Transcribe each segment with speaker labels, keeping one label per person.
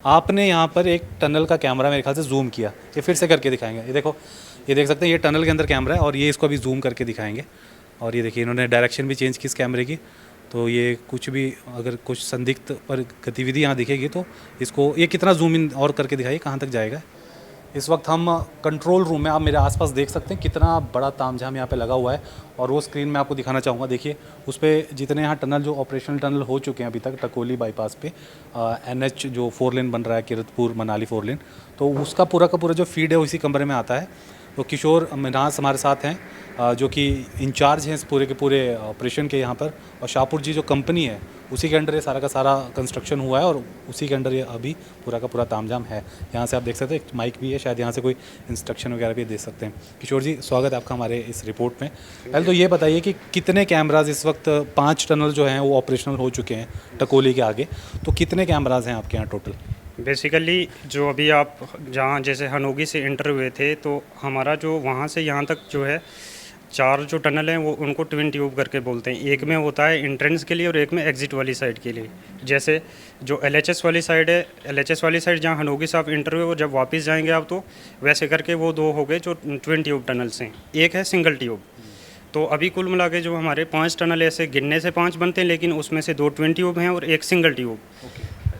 Speaker 1: आपने यहाँ पर एक टनल का कैमरा मेरे ख्याल से जूम किया, ये फिर से करके दिखाएंगे। ये देखो, ये देख सकते हैं, ये टनल के अंदर कैमरा है और ये इसको अभी जूम करके दिखाएंगे। और ये देखिए, इन्होंने डायरेक्शन भी चेंज की इस कैमरे की, तो ये कुछ भी अगर कुछ संदिग्ध पर गतिविधि यहाँ दिखेगी तो इसको ये कितना जूम इन और करके दिखाइए कहाँ तक जाएगा। इस वक्त हम कंट्रोल रूम में, आप मेरे आसपास देख सकते हैं कितना बड़ा तामझाम यहाँ पे लगा हुआ है। और वो स्क्रीन में आपको दिखाना चाहूँगा, देखिए उस पर जितने यहाँ टनल जो ऑपरेशनल टनल हो चुके हैं अभी तक टकोली बाईपास पे, NH जो 4 लेन बन रहा है, किरतपुर मनाली 4 लेन, तो उसका पूरा का पूरा जो फीड है उसी कमरे में आता है। तो किशोर मिन्हास हमारे साथ हैं, जो कि इंचार्ज हैं इस पूरे के पूरे ऑपरेशन के यहाँ पर। और शाहपुर जी जो कंपनी है उसी के अंडर ये सारा का सारा कंस्ट्रक्शन हुआ है और उसी के अंडर ये अभी पूरा का पूरा तामझाम है। यहाँ से आप देख सकते हैं एक माइक भी है, शायद यहाँ से कोई इंस्ट्रक्शन वगैरह भी दे सकते हैं। किशोर जी, स्वागत है आपका हमारे इस रिपोर्ट में। पहले तो ये बताइए कि कितने कैमराज इस वक्त, 5 टनल जो हैं वो ऑपरेशनल हो चुके हैं टकोली के आगे, तो कितने कैमराज हैं आपके यहाँ टोटल?
Speaker 2: बेसिकली जो अभी आप जहाँ जैसे हनोगी से इंटर हुए थे, तो हमारा जो वहाँ से यहाँ तक जो है 4 जो टनल हैं वो उनको ट्विन ट्यूब करके बोलते हैं। एक में होता है एंट्रेंस के लिए और एक में एग्जिट वाली साइड के लिए। जैसे जो LHS वाली साइड है, LHS वाली साइड जहाँ हनोगी से आप इंटर हुए और जब वापस जाएंगे आप, तो वैसे करके वो 2 हो गए जो ट्विन ट्यूब टनल्स हैं। एक है सिंगल ट्यूब। तो अभी कुल मिला के जो हमारे 5 टनल ऐसे गिनने से 5 बनते हैं, लेकिन उसमें से 2 ट्विन ट्यूब हैं और एक सिंगल ट्यूब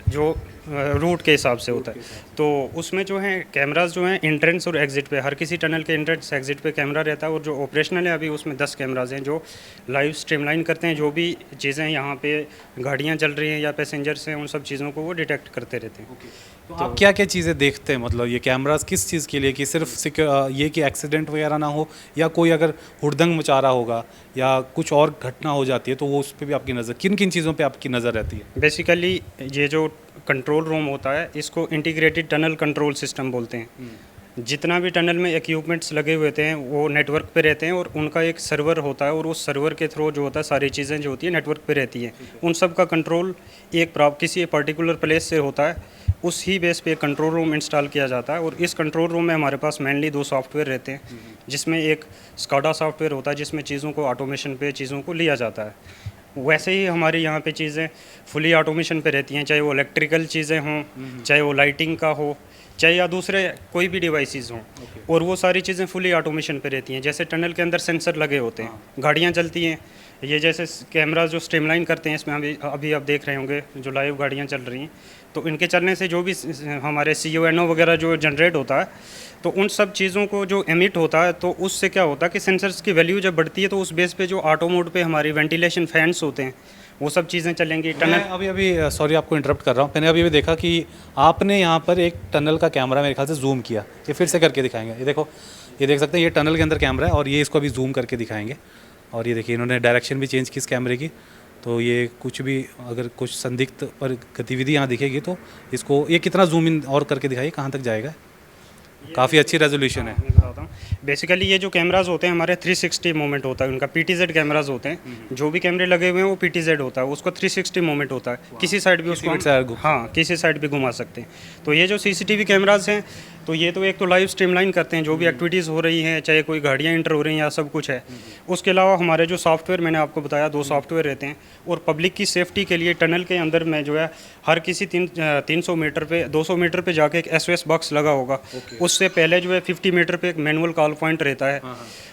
Speaker 2: जो रूट के हिसाब से होता है। तो उसमें जो है कैमरास जो हैं एंट्रेंस और एग्जिट पे, हर किसी टनल के एंट्रेंस एग्जिट पे कैमरा रहता है। और जो ऑपरेशनल है अभी उसमें 10 कैमरास हैं जो लाइव स्ट्रीमलाइन करते हैं। जो भी चीज़ें यहाँ पे गाड़ियाँ चल रही हैं या पैसेंजर्स हैं, उन सब चीज़ों को वो डिटेक्ट करते रहते हैं।
Speaker 1: तो आप क्या क्या चीज़ें देखते हैं, मतलब ये कैमरास किस चीज़ के लिए, कि सिर्फ ये कि एक्सीडेंट वगैरह ना हो, या कोई अगर हुड़दंग मचा रहा होगा या कुछ और घटना हो जाती है तो वो उस पर भी आपकी नज़र, किन किन चीज़ों पे आपकी नज़र रहती है?
Speaker 2: बेसिकली ये जो कंट्रोल रूम होता है इसको इंटीग्रेटेड टनल कंट्रोल सिस्टम बोलते हैं। जितना भी टनल में इक्विपमेंट्स लगे हुए थे वो नेटवर्क पे रहते हैं और उनका एक सर्वर होता है और उस सर्वर के थ्रू जो होता है सारी चीज़ें जो होती है नेटवर्क पे रहती हैं। उन सब का कंट्रोल किसी पर्टिकुलर प्लेस से होता है, उस ही बेस पे कंट्रोल रूम इंस्टॉल किया जाता है। और इस कंट्रोल रूम में हमारे पास मेनली 2 सॉफ्टवेयर रहते हैं, जिसमें एक स्काडा सॉफ्टवेयर होता है जिसमें चीज़ों को ऑटोमेशन पे चीज़ों को लिया जाता है। वैसे ही हमारी यहाँ पे चीज़ें फुली ऑटोमेशन पे रहती हैं, चाहे वो इलेक्ट्रिकल चीज़ें हों, चाहे वो लाइटिंग का हो, चाहे या दूसरे कोई भी डिवाइसेस हों। और वो सारी चीज़ें फुली ऑटोमेशन पे रहती हैं। जैसे टनल के अंदर सेंसर लगे होते हैं, गाड़ियाँ चलती हैं, ये जैसे कैमरा जो स्ट्रीमलाइन करते हैं इसमें अभी आप देख रहे होंगे जो लाइव गाड़ियाँ चल रही हैं, तो इनके चलने से जो भी हमारे CONO वगैरह जो जनरेट होता है, तो उन सब चीज़ों को जो एमिट होता है, तो उससे क्या होता है कि सेंसर्स की वैल्यू जब बढ़ती है तो उस बेस पे जो ऑटो मोड पे हमारी वेंटिलेशन फैंस होते हैं वो सब चीज़ें चलेंगी। टनल
Speaker 1: अभी सॉरी आपको इंटरप्ट कर रहा हूँ, मैंने अभी देखा कि आपने यहाँ पर एक टनल का कैमरा मेरे ख्याल से जूम किया, ये फिर से करके दिखाएंगे। ये देखो, ये देख सकते हैं, ये टनल के अंदर कैमरा है और ये इसको अभी जूम करके दिखाएंगे। और ये देखिए, इन्होंने डायरेक्शन भी चेंज की इस कैमरे की, तो ये कुछ भी अगर कुछ संदिग्ध पर गतिविधि यहाँ दिखेगी तो इसको ये कितना जूम इन और करके दिखाइए कहाँ तक जाएगा। काफ़ी अच्छी रेजोल्यूशन है।
Speaker 2: मैं बताता हूँ। बेसिकली ये जो कैमराज होते हैं हमारे 360 मोमेंट होता है उनका, PTZ कैमराज होते हैं। जो भी कैमरे लगे हुए हैं वो PTZ होता है, उसको 360 मोमेंट होता है। किसी साइड भी उसको हाँ किसी साइड भी घुमा सकते हैं। तो ये जो CCTV कैमराज हैं, तो ये तो एक तो लाइव स्ट्रीमलाइन करते हैं जो भी एक्टिविटीज़ हो रही हैं, चाहे कोई गाड़ियाँ इंटर हो रही हैं या सब कुछ है। उसके अलावा हमारे जो सॉफ्टवेयर मैंने आपको बताया 2 सॉफ्टवेयर रहते हैं। और पब्लिक की सेफ्टी के लिए टनल के अंदर में जो है हर किसी 300 मीटर पे 200 मीटर पे जाके एक SOS बॉक्स लगा होगा। उससे पहले जो है 50 मीटर पे एक मैनुअल कॉल पॉइंट रहता है।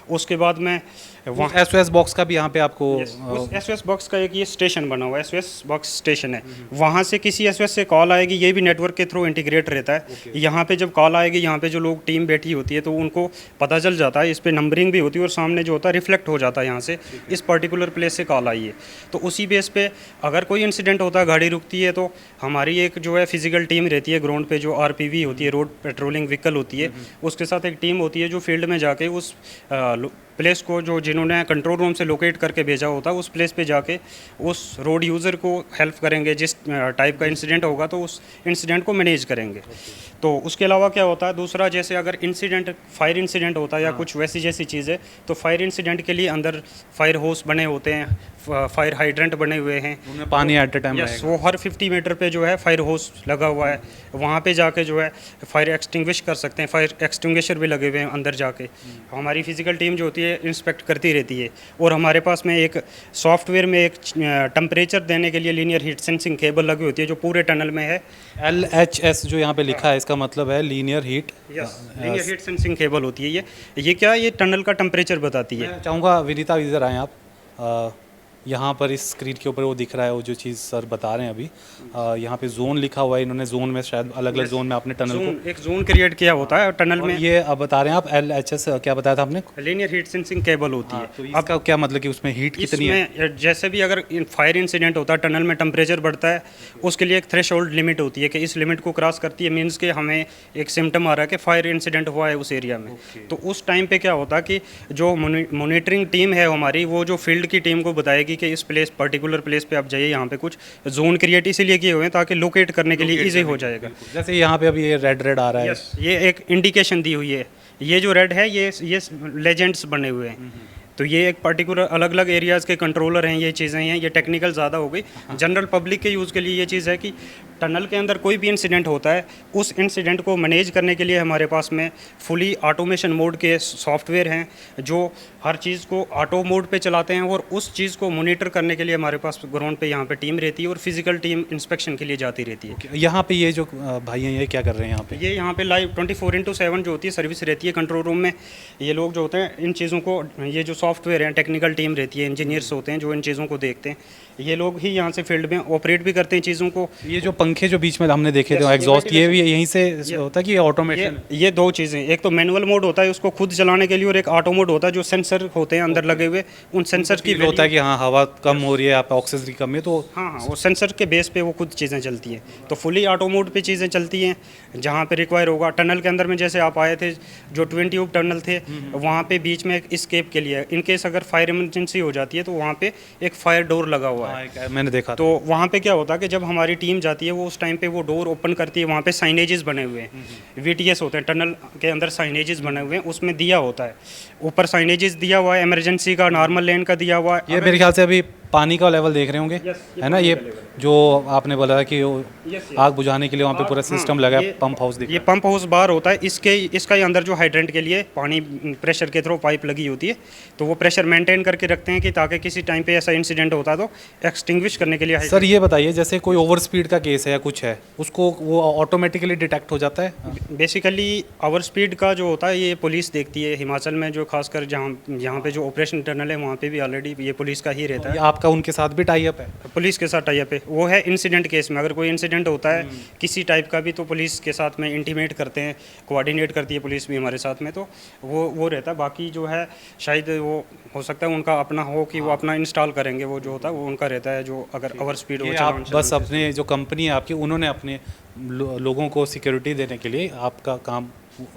Speaker 2: उसके बाद में
Speaker 1: वहाँ SOS बॉक्स का भी यहाँ पे आपको
Speaker 2: उस SOS बॉक्स का एक ये स्टेशन बना हुआ है, SOS बॉक्स स्टेशन है। वहाँ से किसी SOS से कॉल आएगी, ये भी नेटवर्क के थ्रू इंटीग्रेट रहता है। यहाँ पे जब कॉल आएगी, यहाँ पे जो लोग टीम बैठी होती है तो उनको पता चल जाता है, इस पर नंबरिंग भी होती है और सामने जो होता है रिफ्लेक्ट हो जाता है यहाँ से इस पर्टिकुलर प्लेस से कॉल आई है। तो उसी बेस पे अगर कोई इंसिडेंट होता है, गाड़ी रुकती है, तो हमारी एक जो है फिजिकल टीम रहती है ग्राउंड पे, जो RPV होती है, रोड पेट्रोलिंग व्हीकल होती है, उसके साथ एक टीम होती है जो फील्ड में जाके उस प्लेस को जो जिन्होंने कंट्रोल रूम से लोकेट करके भेजा होता है उस प्लेस पे जाके उस रोड यूज़र को हेल्प करेंगे। जिस टाइप का इंसिडेंट होगा तो उस इंसिडेंट को मैनेज करेंगे। तो उसके अलावा क्या होता है दूसरा, जैसे अगर फायर इंसिडेंट होता है या कुछ वैसी जैसी चीज़ें, तो फायर इंसिडेंट के लिए अंदर फायर होस बने होते हैं, फायर हाइड्रेंट बने हुए हैं,
Speaker 1: उनमें पानी एट ए टाइम
Speaker 2: रहेगा। वो हर 50 मीटर पे जो है फायर होस लगा हुआ है, वहाँ पे जाके जो है फायर एक्सटिंग्विश कर सकते हैं। फायर एक्सटिंग्विशर भी लगे हुए हैं अंदर जाके। हमारी फिजिकल टीम जो होती है ये इंस्पेक्ट करती रहती है। और हमारे पास में एक सॉफ्टवेयर में एक टेम्परेचर देने के लिए लीनियर हीट सेंसिंग केबल लगी होती है जो पूरे टनल में है।
Speaker 1: LHS जो यहाँ पे लिखा है इसका मतलब है linear heat.
Speaker 2: Linear heat sensing cable होती है ये क्या, ये टनल का टेम्परेचर बताती है।
Speaker 1: मैं चाहूँगा विनीता इधर आएँ आप। यहाँ पर इस स्क्रीन के ऊपर वो दिख रहा है, वो जो चीज़ सर बता रहे हैं अभी। यहाँ पे जोन लिखा हुआ है, इन्होंने जोन में शायद अलग अलग जोन में आपने टनल को
Speaker 2: एक जोन क्रिएट किया होता है टनल में।
Speaker 1: ये अब बता रहे हैं आप LHS क्या बताया था आपने?
Speaker 2: लीनियर हीट सेंसिंग केबल होती है।
Speaker 1: तो इसका क्या मतलब कि उसमें हीट कितनी है?
Speaker 2: इसमें जैसे भी अगर फायर इंसिडेंट होता है, टनल में टेम्परेचर बढ़ता है, उसके लिए एक थ्रेशोल्ड लिमिट होती है कि इस लिमिट को क्रॉस करती है, मीन्स के हमें एक सिम्टम आ रहा है कि फायर इंसिडेंट हुआ है उस एरिया में। तो उस टाइम पे क्या होता है कि जो मॉनिटरिंग टीम है हमारी, वो जो फील्ड की टीम को बताएगी कि इस प्लेस पर्टिकुलर प्लेस पे आप जाइए, यहाँ पे कुछ जोन क्रिएट इसीलिए किए हुए हैं ताकि लोकेट करने के लिए इजी हो जाएगा।
Speaker 1: जैसे यहाँ पे अभी ये रेड आ रहा है।
Speaker 2: ये एक इंडिकेशन दी हुई है। ये जो रेड है ये लेजेंड्स बने हुए हैं। तो ये एक पर्टिकुलर अलग अलग एरियाज़ के कंट्रोलर हैं, ये चीज़ें हैं। ये टेक्निकल ज़्यादा हो गई, जनरल पब्लिक के यूज़ के लिए ये चीज़ है कि टनल के अंदर कोई भी इंसिडेंट होता है, उस इंसिडेंट को मैनेज करने के लिए हमारे पास में फुली ऑटोमेशन मोड के सॉफ्टवेयर हैं जो हर चीज़ को ऑटो मोड पे चलाते हैं। और उस चीज़ को मॉनिटर करने के लिए हमारे पास ग्राउंड पे यहाँ पे टीम रहती है और फिजिकल टीम इंस्पेक्शन के लिए जाती रहती है।
Speaker 1: यहाँ पे ये जो भाई हैं ये क्या कर रहे हैं यहाँ पे?
Speaker 2: ये यहाँ पे लाइव 24/7 जो होती है सर्विस रहती है कंट्रोल रूम में। ये लोग जो होते हैं इन चीज़ों को, ये जो सॉफ्टवेयर हैं, टेक्निकल टीम रहती है, इंजीनियर्स होते हैं जो इन चीज़ों को देखते हैं। ये लोग ही यहाँ से फील्ड में ऑपरेट भी करते हैं चीज़ों को।
Speaker 1: ये जो पंखे जो बीच में हमने देखे थे एग्जॉस्ट, ये भी यहीं से होता है कि ये ऑटोमेशन?
Speaker 2: ये दो चीज़ें, एक तो मैनुअल मोड होता है उसको खुद चलाने के लिए, और एक ऑटो मोड होता है जो सेंसर होते हैं अंदर लगे हुए, उन सेंसर की
Speaker 1: होता है कि हाँ हवा कम हो रही है, आप ऑक्सीजन की कम है, तो
Speaker 2: हाँ वो सेंसर के बेस पे वो खुद चीज़ें चलती हैं। तो फुली ऑटो मोड पे चीज़ें चलती हैं जहाँ पे रिक्वायर होगा। टनल के अंदर में जैसे आप आए थे, जो ट्विन ट्यूब टनल थे, वहाँ पे बीच में एक स्केप के लिए इनकेस अगर फायर इमरजेंसी हो जाती है तो वहाँ पे एक फायर डोर लगा हुआ है।
Speaker 1: मैंने देखा।
Speaker 2: तो वहाँ पे क्या होता है कि जब हमारी टीम जाती है वो उस टाइम पे वो डोर ओपन करती है, वहाँ पे साइनेजेस बने हुए हैं, VTS होते हैं टनल के अंदर, साइनेजेस बने हुए हैं, उसमें दिया होता है ऊपर साइनेजेस दिया हुआ है, इमरजेंसी का, नॉर्मल लेन का दिया हुआ है।
Speaker 1: ये मेरे ख्याल से अभी पानी का लेवल देख रहे होंगे, है ना? ये जो आपने बोला कि आग बुझाने के लिए वहाँ पे पूरा सिस्टम लगा है, पंप हाउस दिख रहा है।
Speaker 2: ये पंप हाउस बाहर होता है, इसका ही अंदर जो हाइड्रेंट के लिए पानी प्रेशर के थ्रू पाइप लगी होती है, तो वो प्रेशर मेंटेन करके रखते हैं कि ताकि किसी टाइम पे ऐसा इंसिडेंट होता है तो एक्सटिंग्विश करने के लिए।
Speaker 1: सर ये बताइए, जैसे कोई ओवर स्पीड का केस है या कुछ है, उसको वो ऑटोमेटिकली डिटेक्ट हो जाता है?
Speaker 2: बेसिकली ओवर स्पीड का जो होता है ये पुलिस देखती है। हिमाचल में जो खासकर जहाँ पे जो ऑपरेशन टनल है वहाँ पे भी ऑलरेडी ये पुलिस का ही रहता है।
Speaker 1: आपका उनके साथ भी टाई अप है?
Speaker 2: पुलिस के साथ टाई अप है, वो है इंसिडेंट केस में। अगर कोई इंसिडेंट होता है किसी टाइप का भी तो पुलिस के साथ में इंटीमेट करते हैं, कोऑर्डिनेट करती है पुलिस भी हमारे साथ में, तो वो रहता है। बाकी जो है शायद वो हो सकता है उनका अपना हो कि वो अपना इंस्टॉल करेंगे, वो जो होता है वो उनका रहता है, जो अगर ओवर स्पीड हो।
Speaker 1: आप बस अपने जो कंपनी है आपकी, उन्होंने अपने लोगों को सिक्योरिटी देने के लिए आपका काम,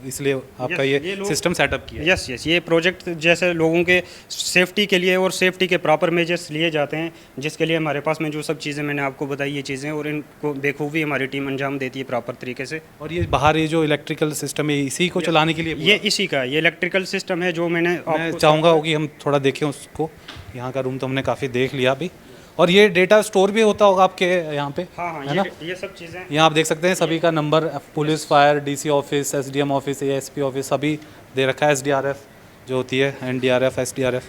Speaker 1: इसलिए आपका ये सिस्टम सेटअप किया।
Speaker 2: यस ये प्रोजेक्ट जैसे लोगों के सेफ्टी के लिए और सेफ्टी के प्रॉपर मेजर्स लिए जाते हैं, जिसके लिए हमारे पास में जो सब चीज़ें मैंने आपको बताई ये चीज़ें, और इनको बेखूबी हमारी टीम अंजाम देती है प्रॉपर तरीके से।
Speaker 1: और ये बाहर ये जो इलेक्ट्रिकल सिस्टम है इसी को चलाने के लिए?
Speaker 2: ये इसी का, ये इलेक्ट्रिकल सिस्टम है जो मैं
Speaker 1: चाहूँगा कि हम थोड़ा देखें उसको। यहाँ का रूम तो हमने काफ़ी देख लिया अभी, और ये डेटा स्टोर भी होता होगा आपके यहाँ पे?
Speaker 2: हाँ
Speaker 1: है ना?
Speaker 2: ये सब चीज़ें
Speaker 1: यहाँ आप देख सकते हैं सभी का number, police, fire, DC office, SDM office, ASP office, सभी दे रखा है। SDRF जो होती है, NDRF, SDRF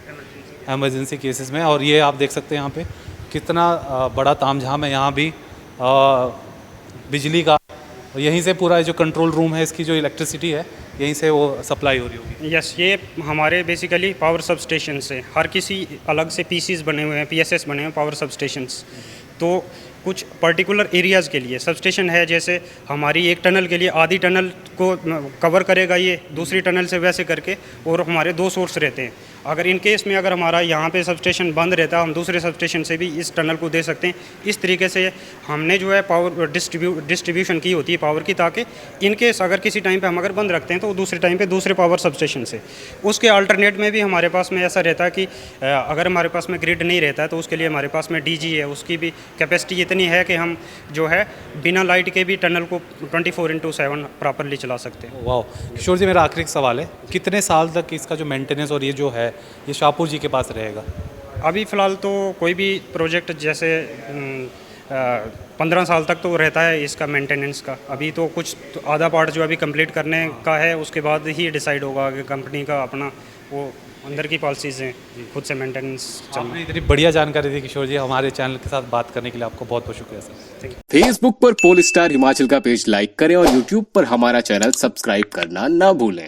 Speaker 1: एमरजेंसी केसेस में। और ये आप देख सकते हैं यहाँ पे कितना बड़ा तामझाम है। यहाँ भी बिजली का, यहीं से पूरा जो कंट्रोल रूम है इसकी जो इलेक्ट्रिसिटी है यहीं से वो सप्लाई हो रही होगी।
Speaker 2: यस ये हमारे बेसिकली पावर सब स्टेशन से, हर किसी अलग से PCs बने हुए हैं, PSS बने हुए हैं पावर सब स्टेशंस। तो कुछ पर्टिकुलर एरियाज़ के लिए सब स्टेशन है, जैसे हमारी एक टनल के लिए आधी टनल को कवर करेगा ये, दूसरी टनल से वैसे करके, और हमारे 2 सोर्स रहते हैं। अगर इन केस में अगर हमारा यहाँ पे सब स्टेशन बंद रहता है, हम दूसरे सब स्टेशन से भी इस टनल को दे सकते हैं। इस तरीके से हमने जो है पावर डिस्ट्रीब्यूशन की होती है पावर की, ताकि इन केस अगर किसी टाइम पे हम अगर बंद रखते हैं तो दूसरे टाइम पे दूसरे पावर सब स्टेशन से। उसके अल्टरनेट में भी हमारे पास में ऐसा रहता है कि अगर हमारे पास में ग्रिड नहीं रहता है तो उसके लिए हमारे पास में DG है, उसकी भी कैपेसिटी इतनी है कि हम जो है बिना लाइट के भी टनल को 24/7 प्रॉपरली चला सकते हैं।
Speaker 1: वाह किशोर जी, मेरा आखिरी सवाल है, कितने साल तक इसका जो मेंटेनेंस और ये जो है ये शाहपुर जी के पास रहेगा?
Speaker 2: अभी फ़िलहाल तो कोई भी प्रोजेक्ट जैसे 15 साल तक तो रहता है इसका मेंटेनेंस का। अभी तो कुछ तो आधा पार्ट जो अभी कंप्लीट करने का है उसके बाद ही डिसाइड होगा कि कंपनी का अपना वो अंदर की पॉलिसीज़ हैं खुद से मेंटेनेंस चलना।
Speaker 1: आपने इतनी बढ़िया जानकारी दी किशोर जी, हमारे चैनल के साथ बात करने के लिए आपको बहुत बहुत शुक्रिया सर।
Speaker 3: फेसबुक पर पोल स्टार हिमाचल का पेज लाइक करें और यूट्यूब पर हमारा चैनल सब्सक्राइब करना ना भूलें।